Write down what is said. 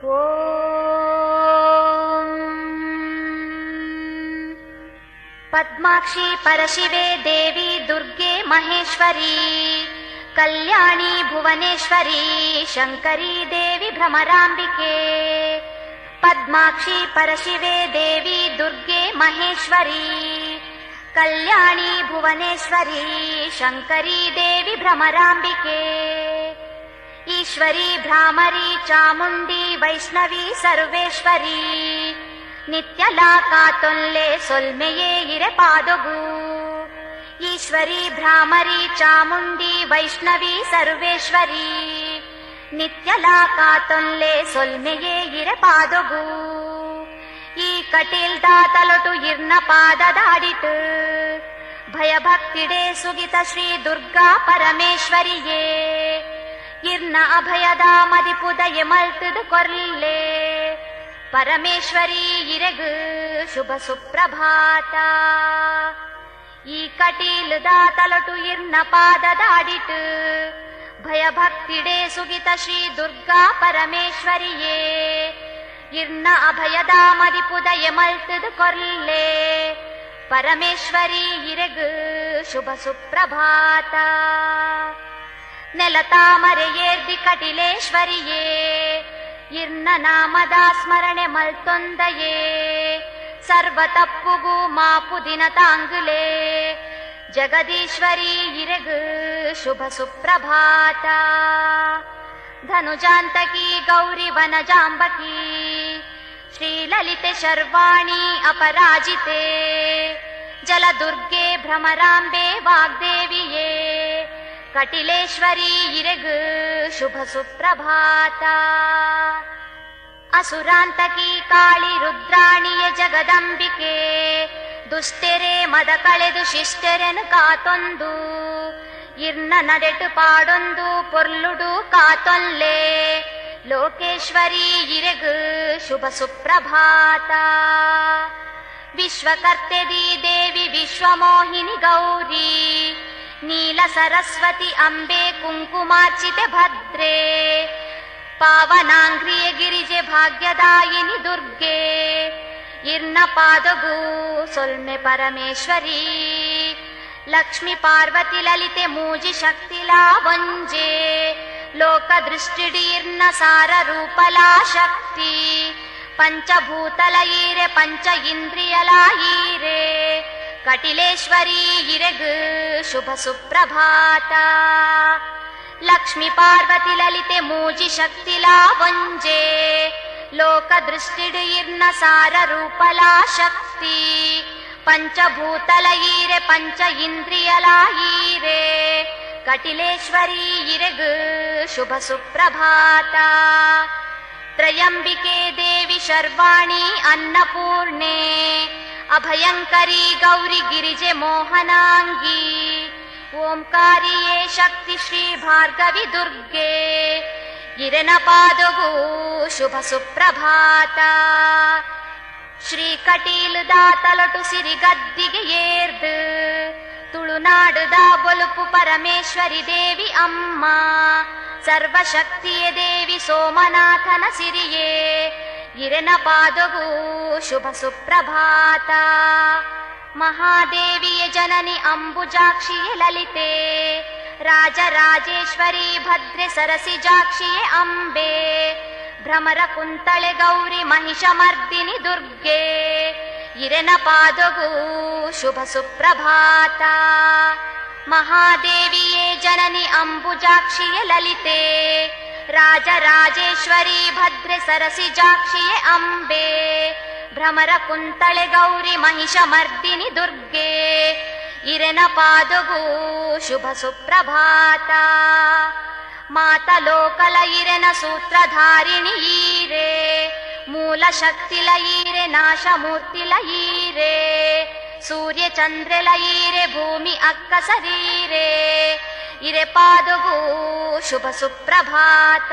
ಓಂ ಪದ್ಮಾಕ್ಷಿ ಪರಶಿವೆ ದೇವಿ ದುರ್ಗೆ ಮಹೇಶ್ವರಿ ಕಲ್ಯಾಣಿ ಭುವನೇಶ್ವರಿ ಶಂಕರಿ ದೇವಿ ಭ್ರಮರಾಂಬಿಕೆ. ಪದ್ಮಾಕ್ಷಿ ಪರಶಿವೆ ದೇವಿ ದುರ್ಗೆ ಮಹೇಶ್ವರಿ ಕಲ್ಯಾಣಿ ಭುವನೇಶ್ವರಿ ಶಂಕರಿ ದೇವಿ ಭ್ರಮರಾಂಬಿಕೆ. ಈಶ್ವರಿ ಭ್ರಾಮರಿ ಚಾಮುಂಡಿ ವೈಷ್ಣವಿ ಸರ್ವೇಶ್ವರಿ ನಿತ್ಯಲಾ ಕಾತೊಲ್ಲೆ ಸೊಲ್ಮೆಯೇ ಇರೆ ಪಾದೊಗು. ಈಶ್ವರಿ ಭ್ರಾಮರಿ ಚಾಮುಂಡಿ ವೈಷ್ಣವಿ ಸರ್ವೇಶ್ವರಿ ನಿತ್ಯಲಾ ಕಾತೊಲ್ಲೆ ಸೊಲ್ಮೆಯೇ ಇರೆ ಪಾದೊಗು. ಈ ಕಟೀಲ್ದ ತಲೊಟು ಇರ್ನ ಪಾದದಾಡಿತು ಭಯಭಕ್ತಿಡೆ ಸುಗಿತ ಶ್ರೀ ದುರ್ಗಾ ಪರಮೇಶ್ವರಿಯೇ. ಇರ್ನ ಅಭಯದ ಮದಿಪುದಯ ಮಲ್ತದು ಕೊರ್ಲೆ ಪರಮೇಶ್ವರಿ ಇರೆಗು ಶುಭ ಸುಪ್ರಭಾತ. ಈ ಕಟೀಲದ ತಲೊಟು ಇರ್ನ ಪಾದದಾಡಿತು ಭಯಭಕ್ತಿಡೆ ಸುಗಿತ ಶ್ರೀ ದುರ್ಗಾ ಪರಮೇಶ್ವರಿಯೇ. ಇರ್ನ ಅಭಯದ ಮದಿಪುದಯ ಮಲ್ತದು ಕೊರ್ಲೆ ಪರಮೇಶ್ವರಿ ಇರೆಗು ಶುಭ ಸುಪ್ರಭಾತ. ನೆಲತಾಮರೆಯೇರ್ದಿ ಕಟಿಲೇಶ್ವರಿಯೇ ಇರ್ನ ನಾಮದ ಸ್ಮರಣೆ ಮಲ್ತೊಂದಯೇ. ಸರ್ವ ತಪ್ಪುಗೂ ಮಾಪು ದಿನ ತಾಂಗುಲೆ ಜಗದೀಶ್ವರಿ ಇರೆಗು ಶುಭ ಸುಪ್ರಭಾತ. ಧನುಜಾಂತಕಿ ಗೌರಿ ವನಜಾಂಬಕಿ ಶ್ರೀಲಲಿತೆ ಶರ್ವಾಣಿ ಅಪರಾಜಿತೆ. ಜಲದುರ್ಗೆ ಭ್ರಮರಾಂಬೆ ವಾಗ್ದೇವಿಯೇ ಕಟಿಲೇಶ್ವರಿ ಇರೆಗು ಶುಭ ಸುಪ್ರಭಾತ. ಅಸುರಾಂತಕಿ ಕಾಳಿ ರುದ್ರಾಣಿಯ ಜಗದಂಬಿಕೆ ದುಷ್ಟೆರೆ ಮದ ಕಳೆದು ಶಿಷ್ಟೆರೆನು ಕಾತೊಂದು. ಇರ್ನ ನಡೆಟು ಪಾಡೊಂದು ಪೊರ್ಲುಡು ಕಾತೊಲ್ಲೆ ಲೋಕೇಶ್ವರಿ ಇರೆಗು ಶುಭ ಸುಪ್ರಭಾತ. ವಿಶ್ವಕರ್ತೆದಿ ದೇವಿ ವಿಶ್ವಮೋಹಿನಿ ಗೌರಿ ನೀಲ ಸರಸ್ವತಿ ಅಂಬೆ ಕುಂಕುಮಾರ್ಚಿತೆ ಭದ್ರೇ. ಪಾವನಾಂಗ್ರಿಯ ಗಿರಿಜೆ ಭಾಗ್ಯದಾಯಿನಿ ದುರ್ಗೆ ಇರ್ನ ಪಾದಗೂ ಸೊಲ್ಮೆ ಪರಮೇಶ್ವರಿ. ಲಕ್ಷ್ಮಿ ಪಾರ್ವತಿ ಲಲಿತೆ ಮೂಜಿ ಶಕ್ತಿಲಾ ವಂಜೆ ಲೋಕ ದೃಷ್ಟಿಡೀರ್ನ ಸಾರ ರೂಪಲಾ ಶಕ್ತಿ. ಪಂಚಭೂತಲ ಈರೆ ಪಂಚ ಇಂದ್ರಿಯಲಾ ಈರೆ ಕಟಿಲೇಶ್ವರಿ ಇರೆಗು ಶುಭ ಸುಪ್ರಭಾತ. ಲಕ್ಷ್ಮಿ ಪಾರ್ವತಿ ಲಲಿತೆ ಮೂಜಿ ಶಕ್ತಿಲಾ ವಂಜೆ ಲೋಕ ದೃಷ್ಟಿಡೀರ್ನ ಸಾರ ರೂಪಲಾ ಶಕ್ತಿ. ಪಂಚಭೂತಲ ಈರೆ ಪಂಚ ಇಂದ್ರಿಯಲಾ ಈರೆ ಕಟಿಲೇಶ್ವರಿ ಇರೆಗು ಶುಭ ಸುಪ್ರಭಾತ. ತ್ರಯಂಬಿಕೆ ದೇವಿ ಶರ್ವಾಣಿ ಅನ್ನಪೂರ್ಣೆ ಅಭಯಂಕರಿ ಗೌರಿ ಗಿರಿಜೆ ಮೋಹನಾಂಗಿ. ಓಂಕಾರಿಯೇ ಶಕ್ತಿ ಶ್ರೀ ಭಾರ್ಗವಿ ದುರ್ಗೆ ಇರೆನ ಪಾದಗೂ ಶುಭ ಸುಪ್ರಭಾತ. ಶ್ರೀ ಕಟೀಲದ ತಲೊಟು ಸಿರಿಗದ್ದಿಗೆ ಏರ್ದು ತುಳುನಾಡುದ ಬೊಲುಪು ಪರಮೇಶ್ವರಿ ದೇವಿ ಅಮ್ಮ. ಸರ್ವಶಕ್ತಿಯ ದೇವಿ ಸೋಮನಾಥನ ಸಿರಿಯೇ ಇರೆನ ಪಾದಗೂ ಶುಭ ಸುಪ್ರಭಾತ. ಮಹಾದೇವಿಯ ಜನನಿ ಅಂಬುಜಾಕ್ಷಿಯೇ ಲಲಿತೆ ರಾಜರಾಜೇಶ್ವರಿ ಭದ್ರೆ ಸರಸಿಜಾಕ್ಷಿಯೇ ಅಂಬೆ. ಭ್ರಮರ ಕುಂತಳೆ ಗೌರಿ ಮಹಿಷಮರ್ದಿನಿ ದುರ್ಗೆ ಇರೆನ ಪಾದಗೂ ಶುಭ ಸುಪ್ರಭಾತ. ಮಹಾದೇವಿಯೇ ಜನನಿ ಅಂಬುಜಾಕ್ಷಿಯೇ ಲಲಿತೆ ರಾಜರಾಜೇಶ್ವರಿ ಭದ್ರೆ ಸರಸಿಜಾಕ್ಷಿಯೇ ಅಂಬೆ. ಭ್ರಮರ ಕುಂತಳೆ ಗೌರಿ ಮಹಿಷಮರ್ದಿನಿ ದುರ್ಗೆ ಇರೆನ ಪಾದಗೂ ಶುಭ ಸುಪ್ರಭಾತ. ಮಾತಲೋಕಲ ಇರೆನ ಸೂತ್ರಧಾರಿಣಿ ಈರೆ ಮೂಲ ಶಕ್ತಿಲ ಈರೆ ನಾಶಮೂರ್ತಿಲ ಈರೆ. ಸೂರ್ಯ ಚಂದ್ರಲ ಈರೆ ಭೂಮಿ ಅಕ್ಕಸರೀರೆ ಇರೆ ಪಾದಗೂ ಶುಭ ಸುಪ್ರಭಾತ.